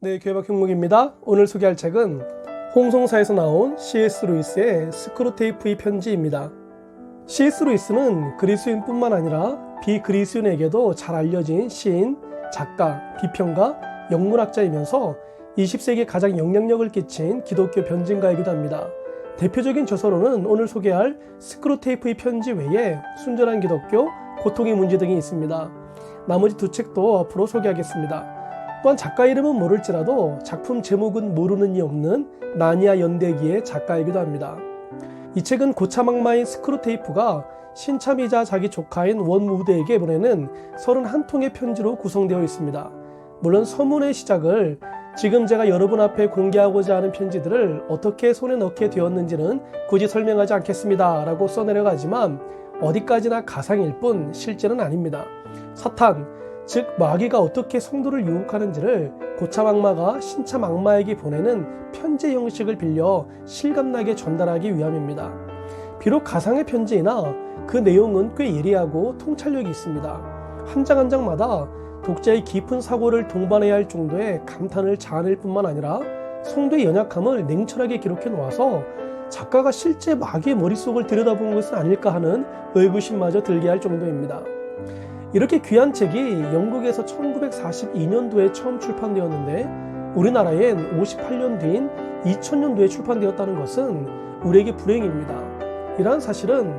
네, 교회박 형목입니다. 오늘 소개할 책은 홍성사에서 나온 C.S. 루이스의 스크루테이프의 편지입니다. C.S. 루이스는 그리스인뿐만 아니라 비그리스인에게도 잘 알려진 시인, 작가, 비평가, 영문학자이면서 20세기에 가장 영향력을 끼친 기독교 변증가이기도 합니다. 대표적인 저서로는 오늘 소개할 스크루테이프의 편지 외에 순전한 기독교, 고통의 문제 등이 있습니다. 나머지 두 책도 앞으로 소개하겠습니다. 또한 작가 이름은 모를지라도 작품 제목은 모르는 이 없는 나니아 연대기의 작가이기도 합니다. 이 책은 고차망마인 스크루테이프가 신참이자 자기 조카인 원우드에게 보내는 31통의 편지로 구성되어 있습니다. 물론 서문의 시작을 지금 제가 여러분 앞에 공개하고자 하는 편지들을 어떻게 손에 넣게 되었는지는 굳이 설명하지 않겠습니다 라고 써내려가지만 어디까지나 가상일 뿐 실제는 아닙니다. 사탄, 즉 마귀가 어떻게 성도를 유혹하는지를 고참 악마가 신참 악마에게 보내는 편지 형식을 빌려 실감나게 전달하기 위함입니다. 비록 가상의 편지이나 그 내용은 꽤 예리하고 통찰력이 있습니다. 한 장 한 장마다 독자의 깊은 사고를 동반해야 할 정도의 감탄을 자아낼 뿐만 아니라 성도의 연약함을 냉철하게 기록해 놓아서 작가가 실제 마귀의 머릿속을 들여다본 것은 아닐까 하는 의구심마저 들게 할 정도입니다. 이렇게 귀한 책이 영국에서 1942년도에 처음 출판되었는데 우리나라엔 58년 뒤인 2000년도에 출판되었다는 것은 우리에게 불행입니다. 이러한 사실은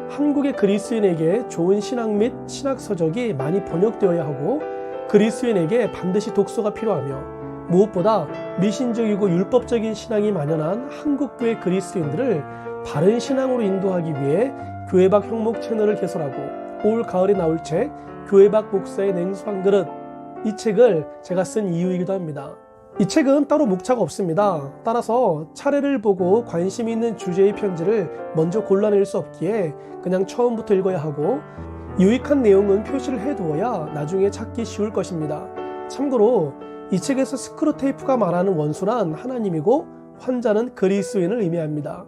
한국의 그리스인에게 좋은 신학 및 신학서적이 많이 번역되어야 하고 그리스인에게 반드시 독서가 필요하며 무엇보다 미신적이고 율법적인 신앙이 만연한 한국교회 그리스인들을 바른 신앙으로 인도하기 위해 교회박 형목 채널을 개설하고 올 가을에 나올 책 교회박 목사의 냉수한 그릇, 이 책을 제가 쓴 이유이기도 합니다. 이 책은 따로 목차가 없습니다. 따라서 차례를 보고 관심 있는 주제의 편지를 먼저 골라낼 수 없기에 그냥 처음부터 읽어야 하고 유익한 내용은 표시를 해두어야 나중에 찾기 쉬울 것입니다. 참고로 이 책에서 스크루테이프가 말하는 원수란 하나님이고 환자는 그리스인을 의미합니다.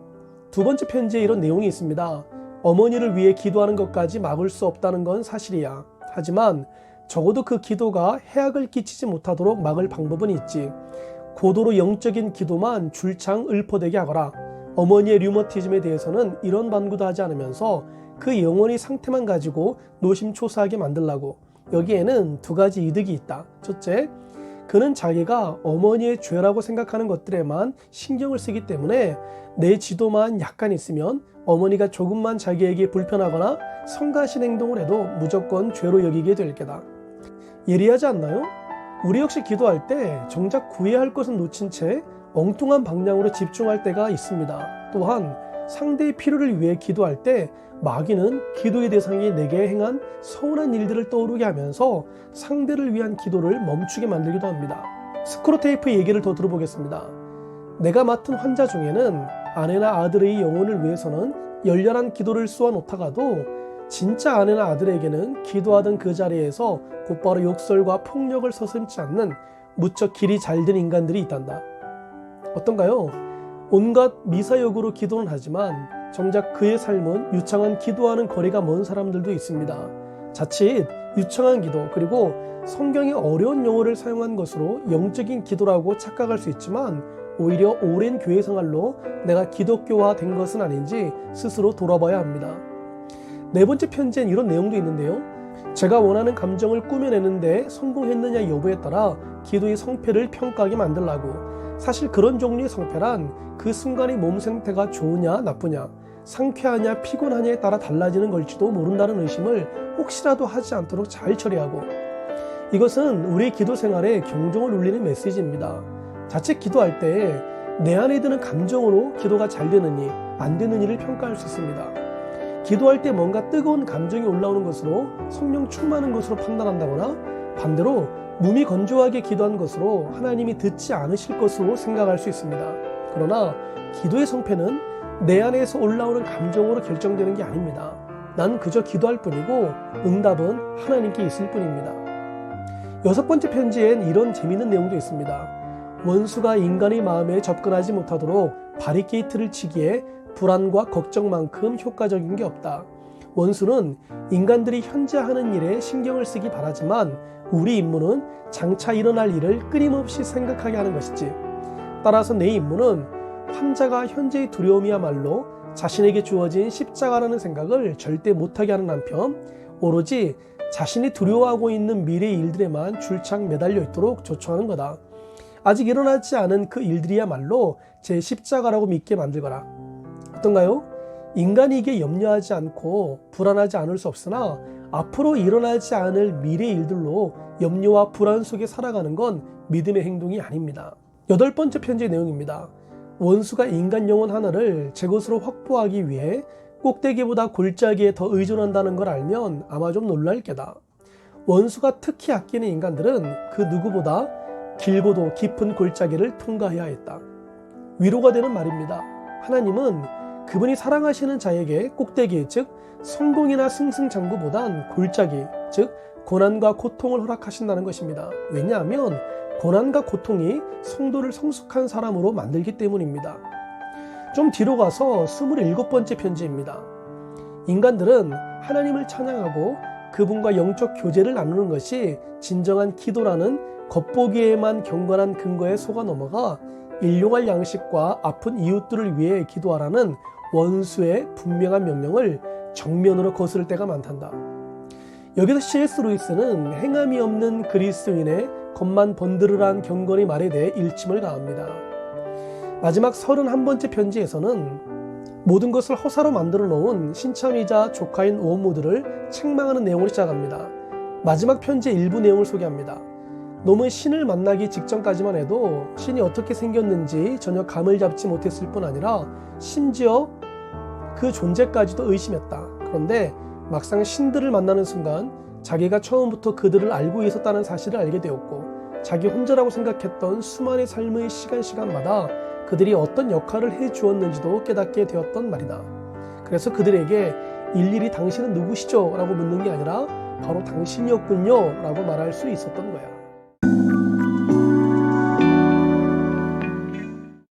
두 번째 편지에 이런 내용이 있습니다. 어머니를 위해 기도하는 것까지 막을 수 없다는 건 사실이야. 하지만 적어도 그 기도가 해악을 끼치지 못하도록 막을 방법은 있지. 고도로 영적인 기도만 줄창 읊어대게 하거라. 어머니의 류머티즘에 대해서는 이런 반구도 하지 않으면서 그 영혼의 상태만 가지고 노심초사하게 만들라고. 여기에는 두 가지 이득이 있다. 첫째, 그는 자기가 어머니의 죄라고 생각하는 것들에만 신경을 쓰기 때문에 내 지도만 약간 있으면 어머니가 조금만 자기에게 불편하거나 성가신 행동을 해도 무조건 죄로 여기게 될 게다. 예리하지 않나요? 우리 역시 기도할 때 정작 구해야 할 것은 놓친 채 엉뚱한 방향으로 집중할 때가 있습니다. 또한 상대의 필요를 위해 기도할 때 마귀는 기도의 대상이 내게 행한 서운한 일들을 떠오르게 하면서 상대를 위한 기도를 멈추게 만들기도 합니다. 스크루테이프의 얘기를 더 들어보겠습니다. 내가 맡은 환자 중에는 아내나 아들의 영혼을 위해서는 열렬한 기도를 쏘아놓다가도 진짜 아내나 아들에게는 기도하던 그 자리에서 곧바로 욕설과 폭력을 서슴지 않는 무척 길이 잘된 인간들이 있단다. 어떤가요? 온갖 미사역으로 기도는 하지만 정작 그의 삶은 유창한 기도하는 거리가 먼 사람들도 있습니다. 자칫 유창한 기도 그리고 성경의 어려운 용어를 사용한 것으로 영적인 기도라고 착각할 수 있지만 오히려 오랜 교회 생활로 내가 기독교화 된 것은 아닌지 스스로 돌아봐야 합니다. 네 번째 편지엔 이런 내용도 있는데요. 제가 원하는 감정을 꾸며내는데 성공했느냐 여부에 따라 기도의 성패를 평가하게 만들라고. 사실 그런 종류의 성패란 그 순간의 몸 상태가 좋으냐 나쁘냐, 상쾌하냐 피곤하냐에 따라 달라지는 걸지도 모른다는 의심을 혹시라도 하지 않도록 잘 처리하고, 이것은 우리의 기도 생활에 경종을 울리는 메시지입니다. 자칫 기도할 때 내 안에 드는 감정으로 기도가 잘 되느니 안 되느니를 평가할 수 있습니다. 기도할 때 뭔가 뜨거운 감정이 올라오는 것으로 성령 충만한 것으로 판단한다거나 반대로 몸이 건조하게 기도한 것으로 하나님이 듣지 않으실 것으로 생각할 수 있습니다. 그러나 기도의 성패는 내 안에서 올라오는 감정으로 결정되는 게 아닙니다. 난 그저 기도할 뿐이고 응답은 하나님께 있을 뿐입니다. 여섯 번째 편지엔 이런 재미있는 내용도 있습니다. 원수가 인간의 마음에 접근하지 못하도록 바리케이트를 치기에 불안과 걱정만큼 효과적인 게 없다. 원수는 인간들이 현재 하는 일에 신경을 쓰기 바라지만 우리 임무는 장차 일어날 일을 끊임없이 생각하게 하는 것이지. 따라서 내 임무는 환자가 현재의 두려움이야말로 자신에게 주어진 십자가라는 생각을 절대 못하게 하는 한편 오로지 자신이 두려워하고 있는 미래의 일들에만 줄창 매달려 있도록 조처하는 거다. 아직 일어나지 않은 그 일들이야말로 제 십자가라고 믿게 만들거라. 어떤가요? 인간이 이게 염려하지 않고 불안하지 않을 수 없으나 앞으로 일어나지 않을 미래의 일들로 염려와 불안 속에 살아가는 건 믿음의 행동이 아닙니다. 8번째 편지의 내용입니다. 원수가 인간 영혼 하나를 제 것으로 확보하기 위해 꼭대기보다 골짜기에 더 의존한다는 걸 알면 아마 좀 놀랄 게다. 원수가 특히 아끼는 인간들은 그 누구보다 길고도 깊은 골짜기를 통과해야 했다. 위로가 되는 말입니다. 하나님은 그분이 사랑하시는 자에게 꼭대기, 즉 성공이나 승승장구보단 골짜기, 즉 고난과 고통을 허락하신다는 것입니다. 왜냐하면 고난과 고통이 성도를 성숙한 사람으로 만들기 때문입니다. 좀 뒤로 가서 27번째 편지입니다. 인간들은 하나님을 찬양하고 그분과 영적 교제를 나누는 것이 진정한 기도라는 겉보기에만 경건한 근거에 속아 넘어가 일용할 양식과 아픈 이웃들을 위해 기도하라는 원수의 분명한 명령을 정면으로 거스를 때가 많단다. 여기서 C.S. 루이스는 행함이 없는 그리스도인의 겉만 번드르란 경건의 말에 대해 일침을 가합니다. 마지막 31번째 편지에서는 모든 것을 허사로 만들어 놓은 신참이자 조카인 오모들을 책망하는 내용으로 시작합니다. 마지막 편지의 일부 내용을 소개합니다. 놈은 신을 만나기 직전까지만 해도 신이 어떻게 생겼는지 전혀 감을 잡지 못했을 뿐 아니라 심지어 그 존재까지도 의심했다. 그런데 막상 신들을 만나는 순간 자기가 처음부터 그들을 알고 있었다는 사실을 알게 되었고 자기 혼자라고 생각했던 수많은 삶의 시간마다 그들이 어떤 역할을 해주었는지도 깨닫게 되었던 말이다. 그래서 그들에게 일일이 당신은 누구시죠? 라고 묻는 게 아니라 바로 당신이었군요 라고 말할 수 있었던 거야.